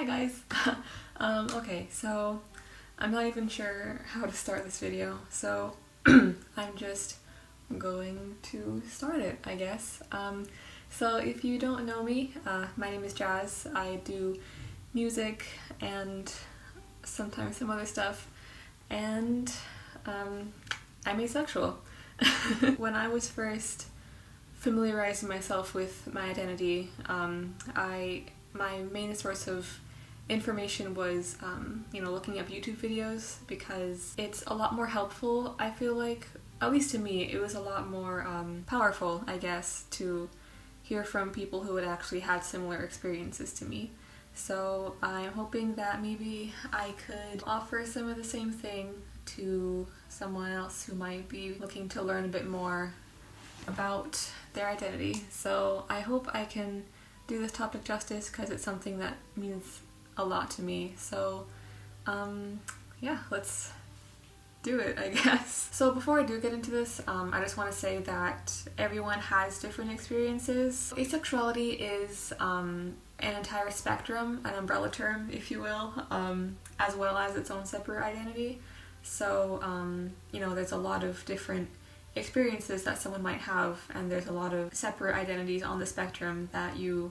Hi guys! Okay, so I'm not even sure how to start this video, so I'm just going to start it, I guess. So if you don't know me, my name is Jazz. I do music and sometimes some other stuff, and I'm asexual. When I was first familiarizing myself with my identity, my main source of information was, looking up YouTube videos, because it's a lot more helpful, I feel like. At least to me, it was a lot more powerful, I guess, to hear from people who had actually had similar experiences to me. So I'm hoping that maybe I could offer some of the same thing to someone else who might be looking to learn a bit more about their identity. So I hope I can do this topic justice, because it's something that means a lot to me. So yeah, let's do it, I guess. So before I do get into this, I just want to say that everyone has different experiences. Asexuality is an entire spectrum, an umbrella term, if you will, as well as its own separate identity. So, there's a lot of different experiences that someone might have, and there's a lot of separate identities on the spectrum that you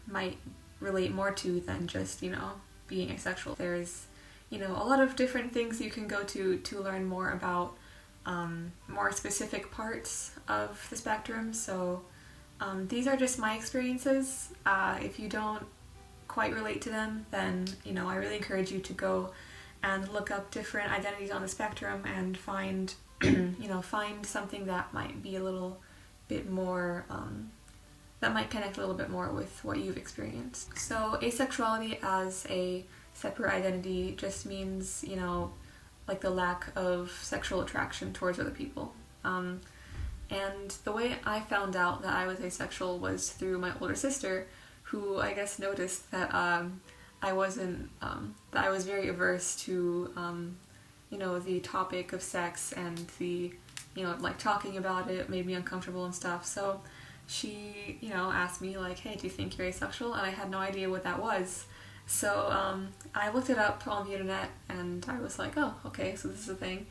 might relate more to than just, being asexual. There's, a lot of different things you can go to learn more about more specific parts of the spectrum. So these are just my experiences. If you don't quite relate to them, then, I really encourage you to go and look up different identities on the spectrum and find find something that might be a little bit more, that might connect a little bit more with what you've experienced. So asexuality as a separate identity just means, like the lack of sexual attraction towards other people. And the way I found out that I was asexual was through my older sister, who I guess noticed that I wasn't, that I was very averse to the topic of sex, and the, like talking about it made me uncomfortable and stuff. So she, asked me like, hey, do you think you're asexual? And I had no idea what that was. So I looked it up on the internet, and I was like, oh, okay, so this is a thing.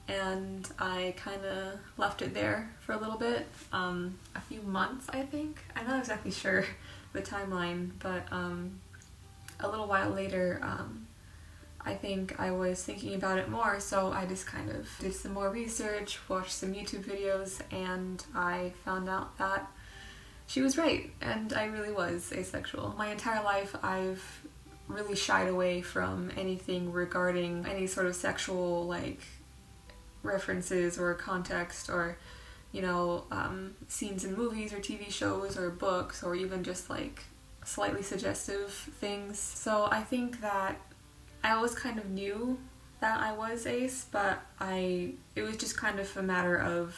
And I kind of left it there for a little bit, a few months, I think. I'm not exactly sure the timeline, but a little while later, I think I was thinking about it more, so I just kind of did some more research, watched some YouTube videos, and I found out that she was right, and I really was asexual. My entire life I've really shied away from anything regarding any sort of sexual, like, references or context, or, scenes in movies or TV shows or books, or even just, like, slightly suggestive things. So I think that I always kind of knew that I was ace, but it was just kind of a matter of,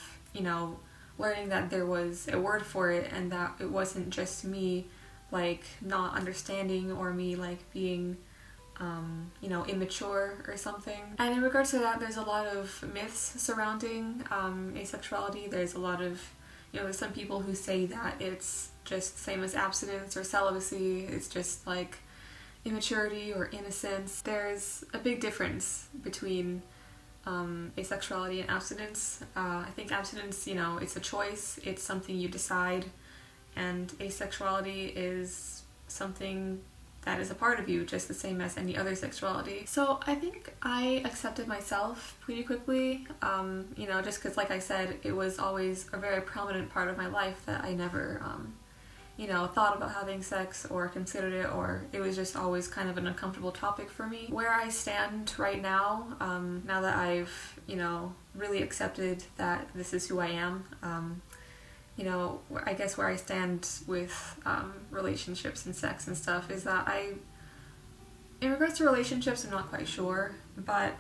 learning that there was a word for it, and that it wasn't just me, like, not understanding, or me, like, being, immature or something. And in regards to that, there's a lot of myths surrounding asexuality. There's a lot of, there's some people who say that it's just the same as abstinence or celibacy. It's just, like, immaturity or innocence. There's a big difference between asexuality and abstinence. I think abstinence, it's a choice, it's something you decide, and asexuality is something that is a part of you, just the same as any other sexuality. So I think I accepted myself pretty quickly, just because, like I said, it was always a very prominent part of my life that I never thought about having sex or considered it, or it was just always kind of an uncomfortable topic for me. Where I stand right now, now that I've, really accepted that this is who I am, I guess where I stand with relationships and sex and stuff is that in regards to relationships, I'm not quite sure, but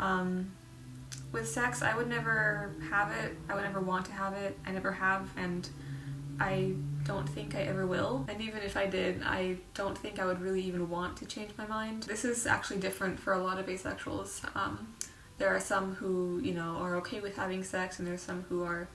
with sex, I would never have it. I would never want to have it. I never have, and I don't think I ever will. And even if I did, I don't think I would really even want to change my mind. This is actually different for a lot of asexuals. There are some who, are okay with having sex, and there's some who are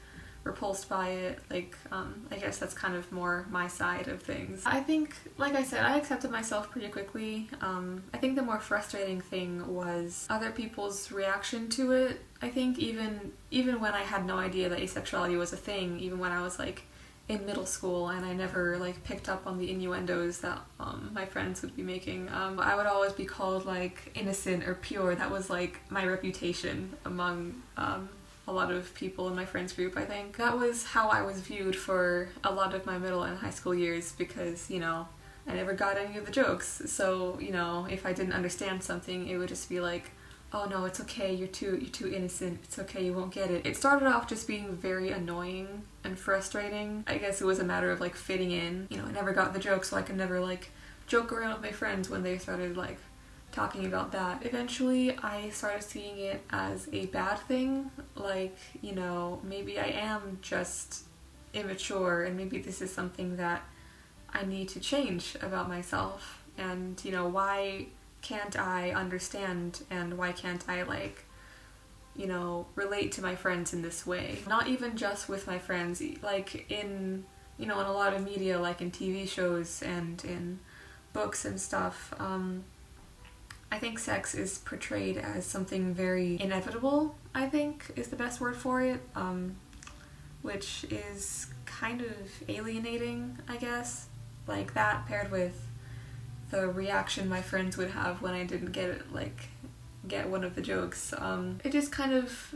repulsed by it. Like, I guess that's kind of more my side of things. I think, like I said, I accepted myself pretty quickly. I think the more frustrating thing was other people's reaction to it. I think even when I had no idea that asexuality was a thing, even when I was like in middle school and I never like picked up on the innuendos that my friends would be making, I would always be called like innocent or pure. That was like my reputation among a lot of people in my friends group. I think that was how I was viewed for a lot of my middle and high school years, because, you know, I never got any of the jokes. So, you know, if I didn't understand something, it would just be like, oh no, it's okay, you're too innocent, it's okay, you won't get it. It started off just being very annoying and frustrating. I guess it was a matter of like fitting in. You know, I never got the joke, so I could never like joke around with my friends when they started like talking about that. Eventually I started seeing it as a bad thing, like, you know, maybe I am just immature and maybe this is something that I need to change about myself, and, you know, why can't I understand and why can't I, like, you know, relate to my friends in this way? Not even just with my friends, like in, you know, in a lot of media, like in TV shows and in books and stuff. I think sex is portrayed as something very inevitable, I think is the best word for it, which is kind of alienating, I guess. Like that paired with the reaction my friends would have when I didn't get one of the jokes. It just kind of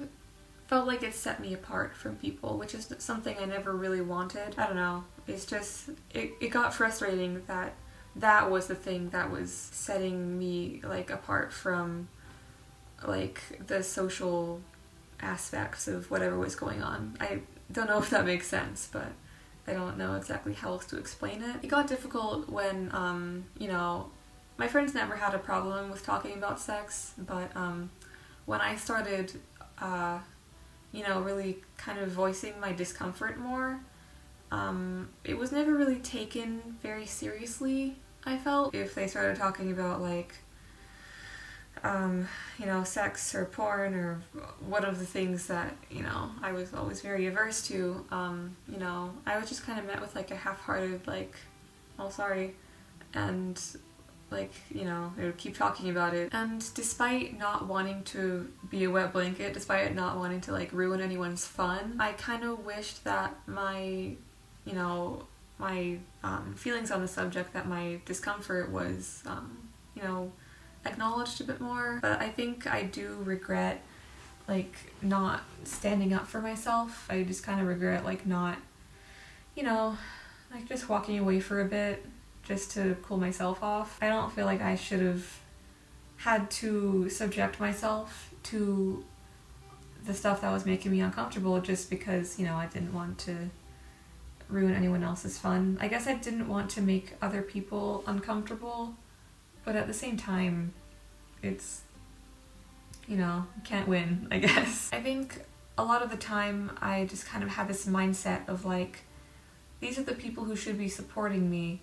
felt like it set me apart from people, which is something I never really wanted. I don't know. It's just, it got frustrating that that was the thing that was setting me like apart from like the social aspects of whatever was going on. I don't know if that makes sense, but I don't know exactly how else to explain it. It got difficult when, you know, my friends never had a problem with talking about sex, but when I started, you know, really kind of voicing my discomfort more, it was never really taken very seriously, I felt. If they started talking about like, you know, sex or porn or one of the things that, you know, I was always very averse to, you know, I was just kind of met with like a half-hearted like, oh sorry, and like, you know, they would keep talking about it. And despite not wanting to be a wet blanket, despite not wanting to like ruin anyone's fun, I kind of wished that my, you know, my feelings on the subject, that my discomfort was, you know, acknowledged a bit more. But I think I do regret like not standing up for myself. I just kind of regret like not, you know, like just walking away for a bit just to cool myself off. I don't feel like I should have had to subject myself to the stuff that was making me uncomfortable just because, you know, I didn't want to ruin anyone else's fun. I guess I didn't want to make other people uncomfortable, but at the same time, it's, you know, can't win, I guess. I think a lot of the time I just kind of had this mindset of like, these are the people who should be supporting me,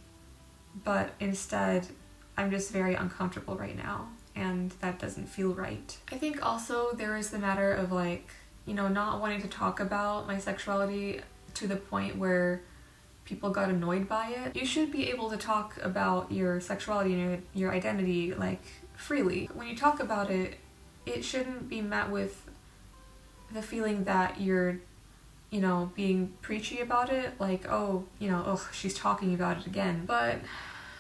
but instead I'm just very uncomfortable right now, and that doesn't feel right. I think also there is the matter of like, you know, not wanting to talk about my sexuality to the point where people got annoyed by it. You should be able to talk about your sexuality and your identity like freely. When you talk about it, it shouldn't be met with the feeling that you're, you know, being preachy about it, like, oh, you know, oh, she's talking about it again. But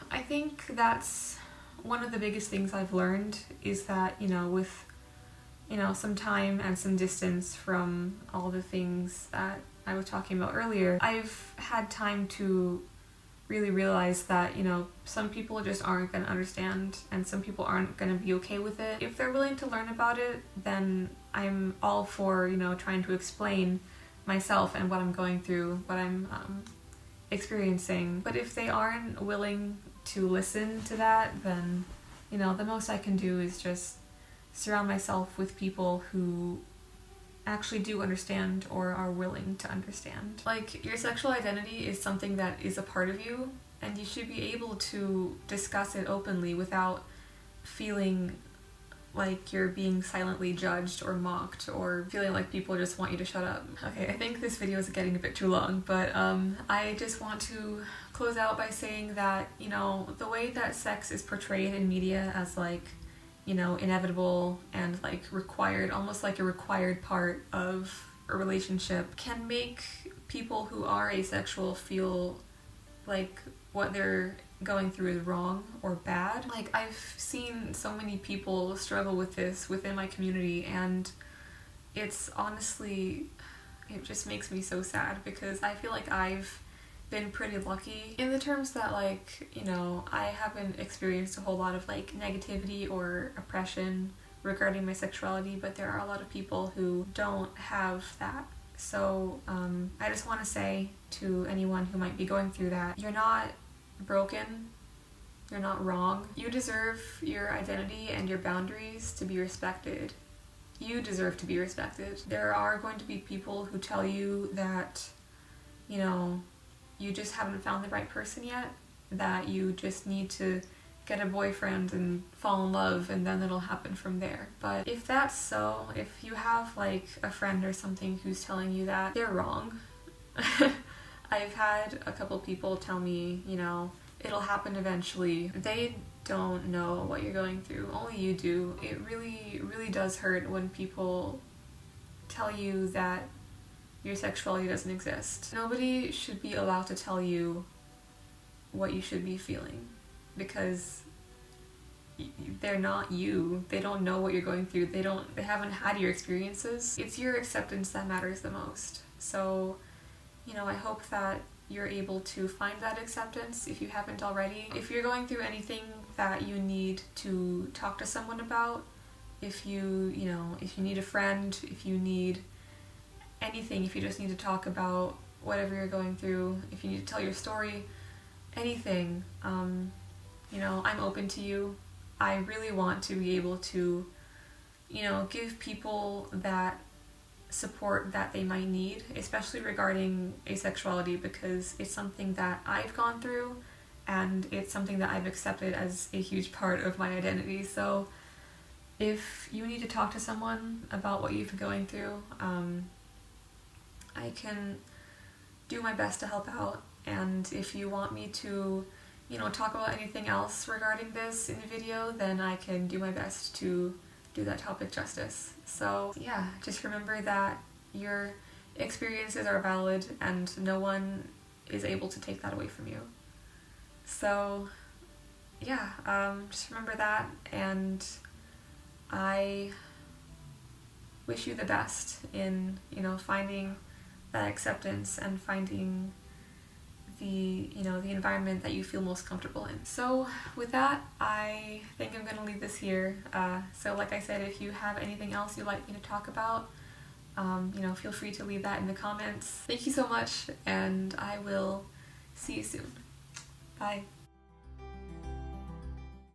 I think that's one of the biggest things I've learned, is that, you know, with, you know, some time and some distance from all the things that I was talking about earlier, I've had time to really realize that, you know, some people just aren't going to understand and some people aren't going to be okay with it. If they're willing to learn about it, then I'm all for, you know, trying to explain myself and what I'm going through, what I'm experiencing. But if they aren't willing to listen to that, then, you know, the most I can do is just surround myself with people who actually do understand or are willing to understand. Like, your sexual identity is something that is a part of you, and you should be able to discuss it openly without feeling like you're being silently judged or mocked or feeling like people just want you to shut up. Okay, I think this video is getting a bit too long, but I just want to close out by saying that, you know, the way that sex is portrayed in media as like, you know, inevitable and like required, almost like a required part of a relationship, can make people who are asexual feel like what they're going through is wrong or bad. Like, I've seen so many people struggle with this within my community, and it's honestly, it just makes me so sad because I feel like I've been pretty lucky in the terms that, like, you know, I haven't experienced a whole lot of like negativity or oppression regarding my sexuality, but there are a lot of people who don't have that. So I just want to say to anyone who might be going through that, you're not broken, you're not wrong. You deserve your identity and your boundaries to be respected. You deserve to be respected. There are going to be people who tell you that, you know, you just haven't found the right person yet, that you just need to get a boyfriend and fall in love and then it'll happen from there. But if that's so, if you have like a friend or something who's telling you that, they're wrong. I've had a couple people tell me, you know, it'll happen eventually. They don't know what you're going through, only you do. It really, really does hurt when people tell you that your sexuality doesn't exist. Nobody should be allowed to tell you what you should be feeling, because they're not you. They don't know what you're going through. They haven't had your experiences. It's your acceptance that matters the most. So, you know, I hope that you're able to find that acceptance if you haven't already. If you're going through anything that you need to talk to someone about, if you need a friend, if you need anything, if you just need to talk about whatever you're going through, if you need to tell your story, anything, you know, I'm open to you. I really want to be able to, you know, give people that support that they might need, especially regarding asexuality, because it's something that I've gone through and it's something that I've accepted as a huge part of my identity. So if you need to talk to someone about what you've been going through, I can do my best to help out. And if you want me to, you know, talk about anything else regarding this in the video, then I can do my best to do that topic justice. So yeah, just remember that your experiences are valid and no one is able to take that away from you. So yeah, just remember that, and I wish you the best in, you know, finding that acceptance and finding the, you know, the environment that you feel most comfortable in. So with that, I think I'm gonna leave this here. So like I said, if you have anything else you'd like me to talk about, you know, feel free to leave that in the comments. Thank you so much, and I will see you soon. Bye.